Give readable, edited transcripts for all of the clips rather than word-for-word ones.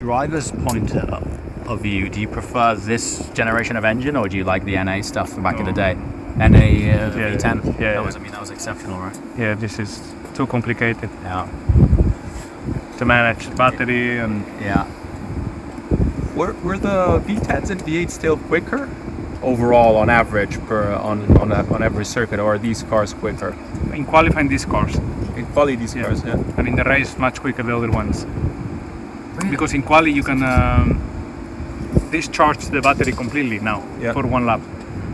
driver's point of view, do you prefer this generation of engine, or do you like the NA stuff from back in the day? NA V10? Yeah, that was exceptional, right? Yeah, this is too complicated. Yeah. To manage the battery and... Yeah. Were the V10s and V8s still quicker overall on average on every circuit, or are these cars quicker? In qualifying these cars. In quali these cars, yeah. And in the race much quicker the other ones. Really? Because in quali you can discharge the battery completely now for one lap.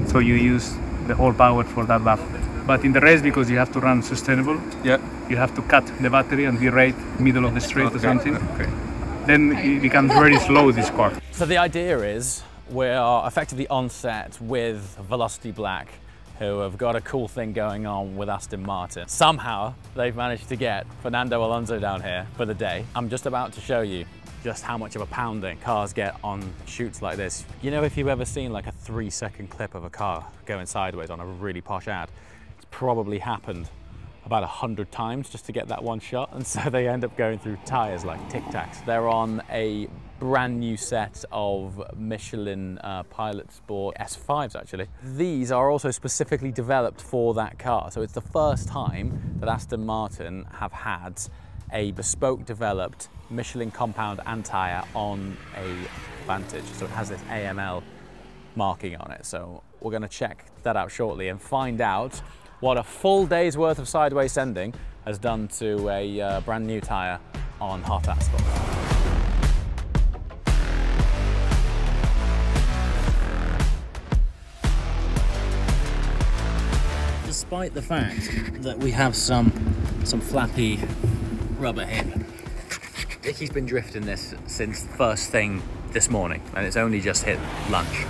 So you use the whole power for that lap. But in the race, because you have to run sustainable, you have to cut the battery and be right middle of the straight or something. Okay. Then it becomes very slow, this car. So the idea is we are effectively on set with Velocity Black, who have got a cool thing going on with Aston Martin. Somehow they've managed to get Fernando Alonso down here for the day. I'm just about to show you just how much of a pounding cars get on shoots like this. You know, if you've ever seen like a 3-second clip of a car going sideways on a really posh ad, it's probably happened about 100 times just to get that one shot, and so they end up going through tires like Tic Tacs. They're on a brand new set of Michelin Pilot Sport S5s actually. These are also specifically developed for that car, so it's the first time that Aston Martin have had a bespoke developed Michelin compound and tyre on a Vantage, so it has this AML marking on it. So we're going to check that out shortly and find out what a full day's worth of sideways sending has done to a brand new tyre on hot asphalt. Despite the fact that we have some flappy rubber here, Dicky's been drifting this since first thing this morning, and it's only just hit lunch.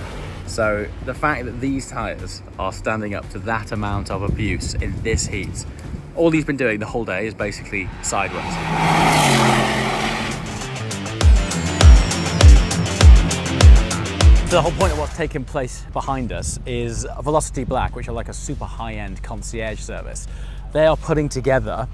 So the fact that these tyres are standing up to that amount of abuse in this heat, all he's been doing the whole day is basically sideways. The whole point of what's taking place behind us is Velocity Black, which are like a super high-end concierge service. They are putting together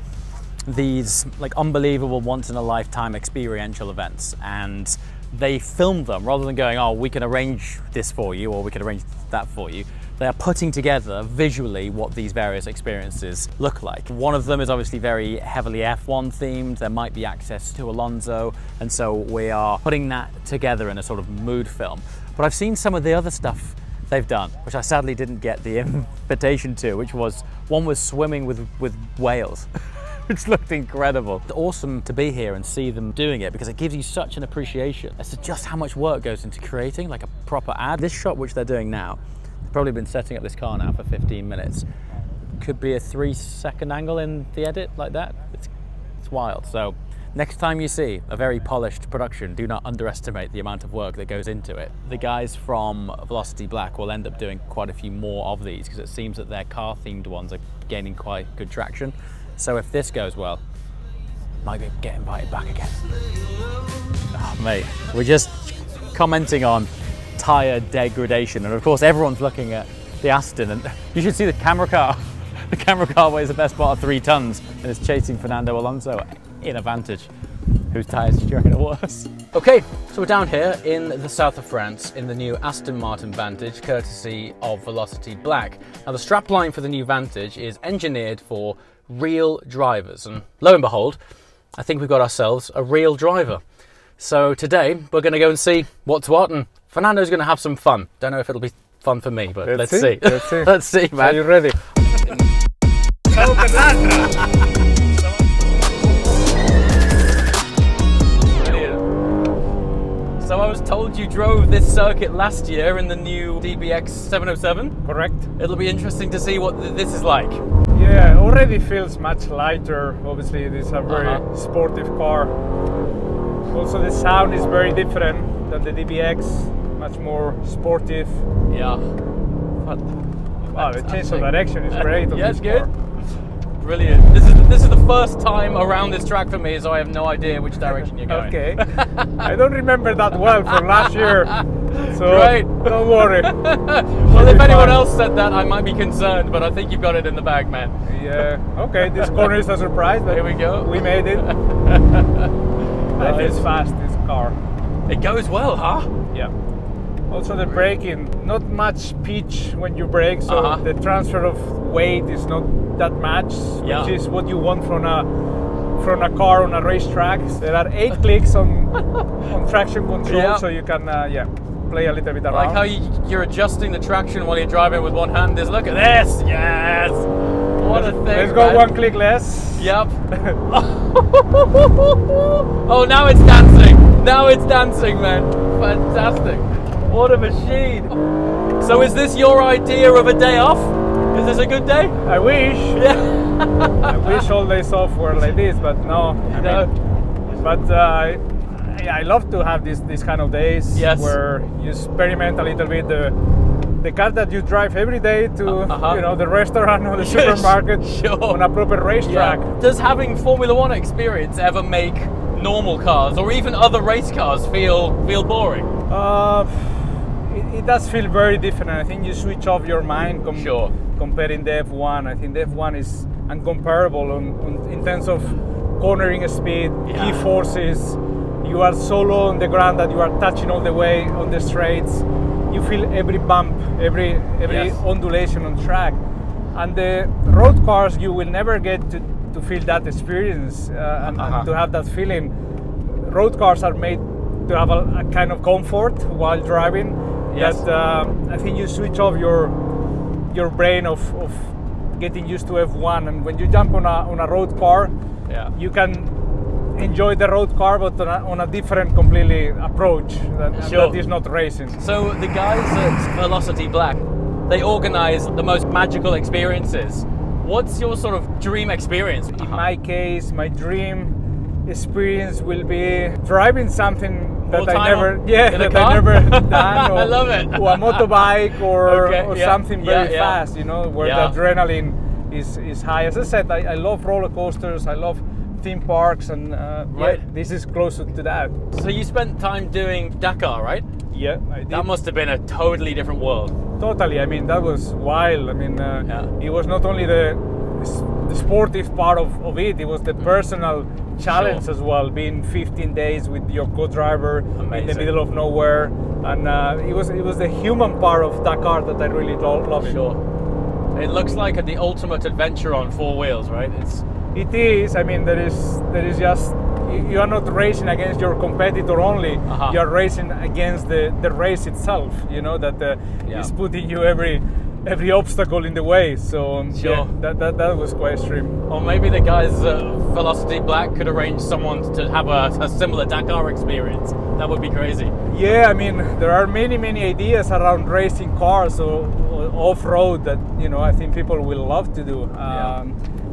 these like unbelievable once-in-a-lifetime experiential events, and they film them rather than going, oh, we can arrange this for you or we can arrange that for you. They are putting together visually what these various experiences look like. One of them is obviously very heavily F1 themed. There might be access to Alonso, and so we are putting that together in a sort of mood film. But I've seen some of the other stuff they've done, which I sadly didn't get the invitation to, which was, one was swimming with whales. Which looked incredible. It's awesome to be here and see them doing it, because it gives you such an appreciation as to just how much work goes into creating like a proper ad. This shot which they're doing now, they've probably been setting up this car now for 15 minutes. Could be a 3-second angle in the edit like that. It's wild. So next time you see a very polished production, do not underestimate the amount of work that goes into it. The guys from Velocity Black will end up doing quite a few more of these, because it seems that their car themed ones are gaining quite good traction. So if this goes well, might get invited back again. Oh, mate, we're just commenting on tyre degradation, and of course everyone's looking at the Aston, and you should see the camera car. The camera car weighs the best part of 3 tons and is chasing Fernando Alonso in a Vantage, whose tyres do you reckon it was? Okay, so we're down here in the south of France in the new Aston Martin Vantage, courtesy of Velocity Black. Now the strapline for the new Vantage is engineered for real drivers, and lo and behold, I think we've got ourselves a real driver. So today we're going to go and see what's what, and Fernando's going to have some fun. Don't know if it'll be fun for me, but let's see. Let's see. Let's see, man. Are you ready? So I was told you drove this circuit last year in the new DBX 707. Correct. It'll be interesting to see what this is like. Yeah, already feels much lighter. Obviously, it is a very sportive car. Also, the sound is very different than the DBX. Much more sportive. Yeah. Wow, the change of direction is great. Yeah, it's good. Brilliant. This is the first time around this track for me, so I have no idea which direction you're going. Okay. I don't remember that well from last year, so right. Don't worry. Well, if anyone else said that, I might be concerned, but I think you've got it in the bag, man. Yeah. Okay, this corner is a surprise, but here we go. We made it. It feels fast, this car. it goes well, huh? Yeah. Also the braking, not much pitch when you brake, so the transfer of weight is not that much, which is what you want from a car on a racetrack. There are 8 clicks on traction control, so you can play a little bit around. Like how you're adjusting the traction while you're driving with one hand. Look at this, yes! What a thing, Let's go 1 click less. Yep. Oh, now it's dancing. Now it's dancing, man. Fantastic. What a machine. So is this your idea of a day off? Is this a good day? I wish. Yeah. I wish all days off were like this, but no. But I love to have these kind of days where you experiment a little bit the car that you drive every day to the restaurant or the supermarket on a proper racetrack. Yeah. Does having Formula One experience ever make normal cars or even other race cars feel boring? It does feel very different. I think you switch off your mind comparing the F1. I think the F1 is incomparable in terms of cornering speed, key forces. You are so low on the ground that you are touching all the way on the straights. You feel every bump, every ondulation on track. And the road cars, you will never get to feel that experience and to have that feeling. Road cars are made to have a kind of comfort while driving. That I think you switch off your brain of getting used to F1, and when you jump on a road car, you can enjoy the road car, but on a different completely approach that is not racing. So the guys at Velocity Black, they organize the most magical experiences. What's your sort of dream experience? In my case, my dream experience will be driving something that I never done, or, I love it. or a motorbike or something very fast, where the adrenaline is high. As I said, I love roller coasters, I love theme parks, and this is closer to that. So you spent time doing Dakar, right? Yeah, I did. That must have been a totally different world. Totally. I mean, that was wild. I mean, it was not only the sportive part of it, it was the personal challenge as well, being 15 days with your co-driver in the middle of nowhere, and it was the human part of Dakar that I really love. It looks like the ultimate adventure on 4 wheels, right? It is. I mean, there is just, you are not racing against your competitor only. You are racing against the race itself. That is putting you every obstacle in the way. So that was quite extreme. Or maybe the guys at Velocity Black could arrange someone to have a similar Dakar experience. That would be crazy. Yeah, I mean, there are many ideas around racing cars or off-road that I think people will love to do.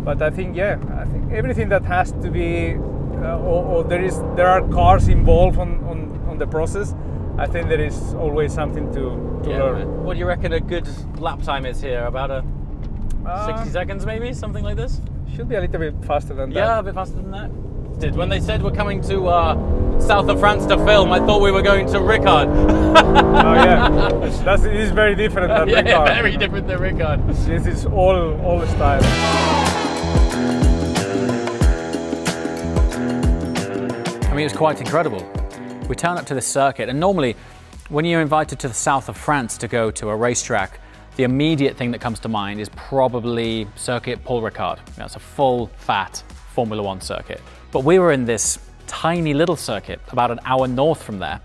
But I think everything that has to be, or there are cars involved on the process. I think there is always something to learn. Man. What do you reckon a good lap time is here? About 60 seconds, maybe, something like this. Should be a little bit faster than that. Yeah, a bit faster than that. When they said we're coming to south of France to film, I thought we were going to Ricard. Oh yeah, it is very different than Ricard. Very different than Ricard. This is all style. I mean, it was quite incredible. We turn up to this circuit, and normally when you're invited to the south of France to go to a racetrack, the immediate thing that comes to mind is probably Circuit Paul Ricard. It's a full, fat Formula One circuit. But we were in this tiny little circuit about an hour north from there,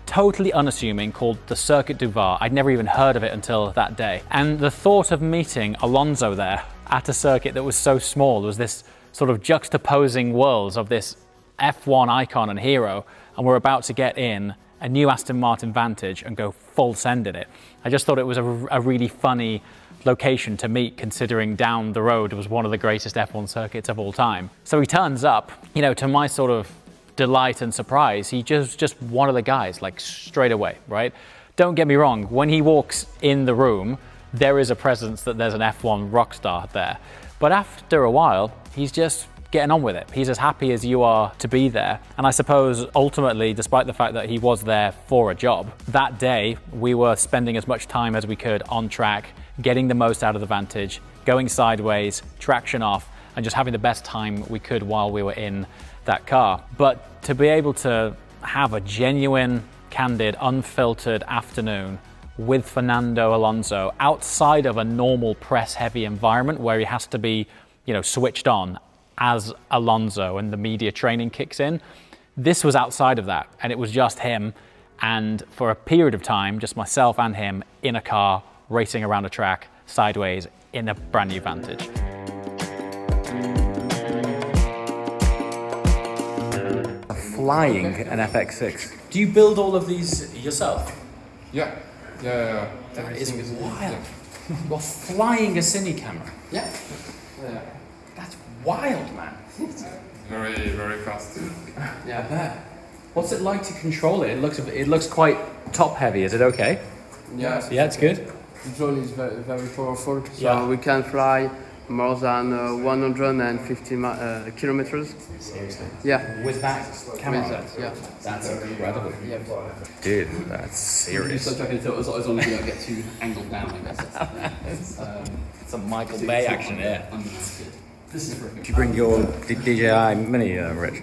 totally unassuming, called the Circuit du Var. I'd never even heard of it until that day. And the thought of meeting Alonso there at a circuit that was so small, there was this sort of juxtaposing worlds of this F1 icon and hero, and we're about to get in a new Aston Martin Vantage and go full send in it. I just thought it was a really funny location to meet, considering down the road was one of the greatest F1 circuits of all time. So he turns up, to my sort of delight and surprise, he just one of the guys, like straight away, right? Don't get me wrong, when he walks in the room, there is a presence that there's an F1 rock star there. But after a while, he's just getting on with it. He's as happy as you are to be there. And I suppose ultimately, despite the fact that he was there for a job, that day we were spending as much time as we could on track, getting the most out of the Vantage, going sideways, traction off, and just having the best time we could while we were in that car. But to be able to have a genuine, candid, unfiltered afternoon with Fernando Alonso outside of a normal press-heavy environment where he has to be, switched on as Alonso and the media training kicks in. This was outside of that, and it was just him, and for a period of time, just myself and him in a car, racing around a track, sideways, in a brand new Vantage. Flying an FX6. Do you build all of these yourself? Yeah. That is wild. You're flying a cine camera. Yeah. That's wild, man. Very, very fast. Yeah, I bet. What's it like to control it? It looks quite top heavy. Is it okay? Yeah. Yeah, it's good. The drone is very, very powerful. So we can fly more than 150 kilometers. Seriously? Yeah. With that camera? With that, yeah. That's incredible. Yeah. Dude, that's serious. As long as you don't get too angled down, I guess. It's a Michael Bay action here. This is Did you bring your DJI Mini, Rich?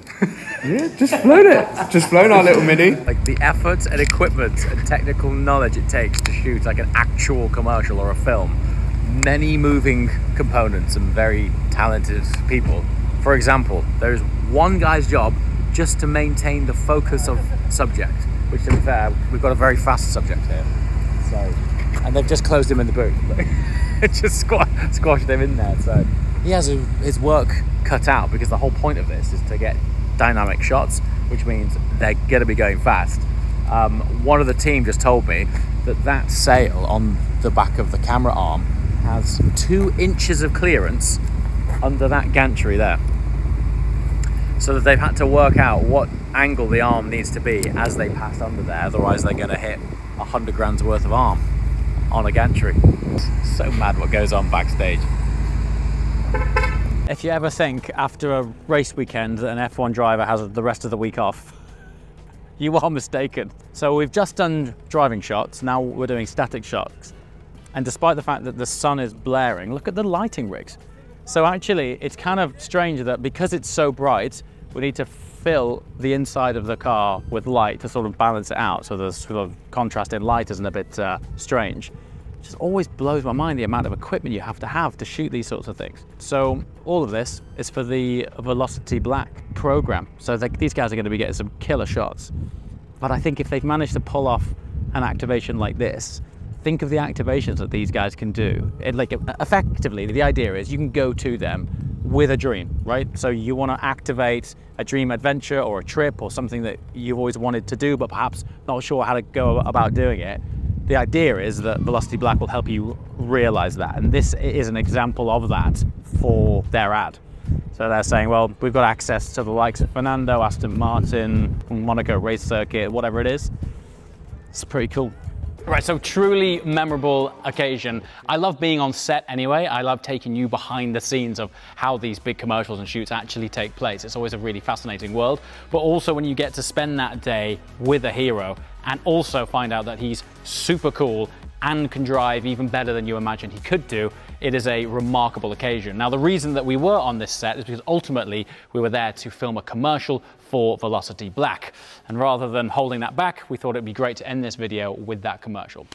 Yeah, just flown it. Just flown our little Mini. Like the effort and equipment and technical knowledge it takes to shoot like an actual commercial or a film. Many moving components and very talented people. For example, there's one guy's job just to maintain the focus of subject, which to be fair, we've got a very fast subject here. So, and they've just closed him in the booth. It just squashed him in there. So he has his work cut out because the whole point of this is to get dynamic shots, which means they're going to be going fast. One of the team just told me that sail on the back of the camera arm has 2 inches of clearance under that gantry there. So that they've had to work out what angle the arm needs to be as they pass under there, otherwise they're going to hit 100 grand's worth of arm on a gantry. It's so mad what goes on backstage. If you ever think after a race weekend that an F1 driver has the rest of the week off, you are mistaken. So we've just done driving shots, now we're doing static shots. And despite the fact that the sun is blaring, look at the lighting rigs. So actually, it's kind of strange that because it's so bright, we need to fill the inside of the car with light to sort of balance it out. So the sort of contrast in light isn't a bit strange. It just always blows my mind the amount of equipment you have to shoot these sorts of things. So all of this is for the Velocity Black program. So these guys are going to be getting some killer shots. But I think if they've managed to pull off an activation like this, think of the activations that these guys can do. Effectively, the idea is you can go to them with a dream, right? So you want to activate a dream adventure or a trip or something that you've always wanted to do, but perhaps not sure how to go about doing it. The idea is that Velocity Black will help you realize that. And this is an example of that for their ad. So they're saying, well, we've got access to the likes of Fernando, Aston Martin, Monaco race circuit, whatever it is. It's pretty cool. Right, so truly memorable occasion. I love being on set anyway. I love taking you behind the scenes of how these big commercials and shoots actually take place. It's always a really fascinating world. But also when you get to spend that day with a hero and also find out that he's super cool and can drive even better than you imagined he could do, it is a remarkable occasion. Now, the reason that we were on this set is because ultimately we were there to film a commercial for Velocity Black. And rather than holding that back, we thought it'd be great to end this video with that commercial.